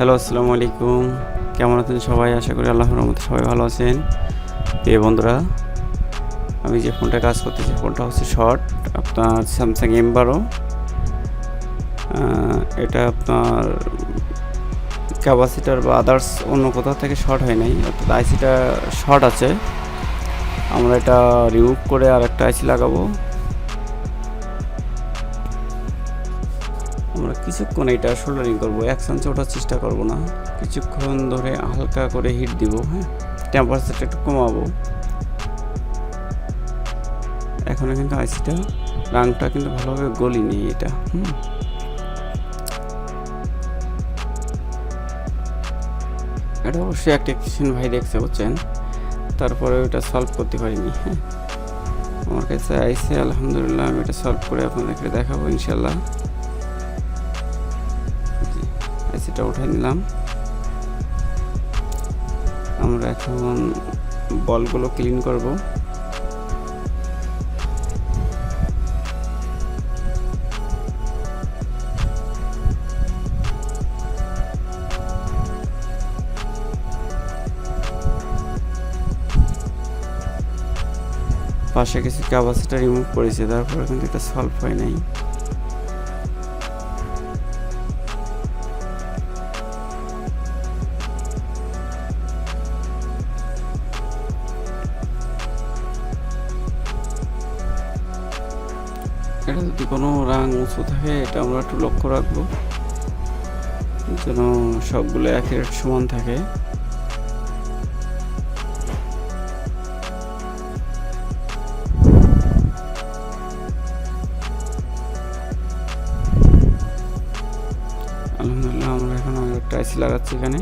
Hello, আসসালামু আলাইকুম। কেমন আছেন সবাই? আশা করি আল্লাহর রহমতে সবাই ভালো আছেন। প্রিয় বন্ধুরা, আমি যে ফোনটা কাজ করতেছি ফোনটা হচ্ছে শর্ট, আপনার স্যামসাং M12। এটা আপনার ক্যাপাসিটার বা আদার্স অন্য কোথাও থেকে শর্ট হয় নাই, অর্থাৎ আইসিটা শর্ট আছে। আমরা এটা রিমুভ করে আর একটা আইসি লাগাবো। আমরা কিছুক্ষণ এটা সোল্ডারিং করবো, এক চান্সে ওঠার চেষ্টা করব না। কিছুক্ষণ ধরে হালকা করে হিট দিব, হ্যাঁ, টেম্পারেচারটা একটু কমাবো। এখনও কিন্তু আইসিটা রাংটা কিন্তু ভালোভাবে গলিনি এটা। এটা অবশ্যই একটা টেকনিশিয়ান ভাই দেখছে, বুঝছেন, তারপরে ওটা সলভ করতে পারিনি। হ্যাঁ, আমার কাছে আইসি, আলহামদুলিল্লাহ আমি এটা সলভ করে আপনাদেরকে দেখাবো ইনশাল্লাহ। আইসিটা উঠাই নিলাম। আমরা এখন বলগুলো ক্লিন করব। পাশে কিছু ক্যাপাসিটার রিমুভ করেছে, তারপরে কিন্তু এটা সলভ হয় নাই। এটা যদি কোনো রাং উঁচু থাকে এটা আমরা একটু লক্ষ্য রাখবো, যেন সবগুলো একের সমান থাকে। আলহামদুলিল্লাহ আমরা এখন একটা আইসি লাগাচ্ছি এখানে।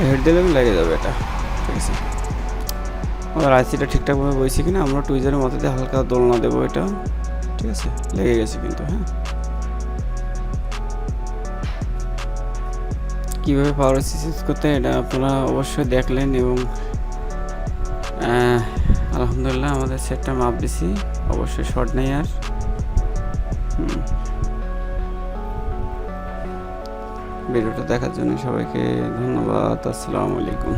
হেড দিলে লেগে যাবে এটা, ঠিক আছে। আমাদের আইসিটা ঠিকঠাকভাবে বইছে কিনা আমরা টুইজারের মতো দিয়ে হালকা দোলনা দেবো এটা, ঠিক আছে। লেগে গেছে কিন্তু, হ্যাঁ। কীভাবে পাওয়ার সিস করতে এটা আপনারা অবশ্যই দেখলেন, এবং আলহামদুলিল্লাহ আমাদের সেটটা মাপ দিছি, অবশ্যই শর্ট নেই আর। ভিডিওটা দেখার জন্য সবাইকে ধন্যবাদ। আসসালামু আলাইকুম।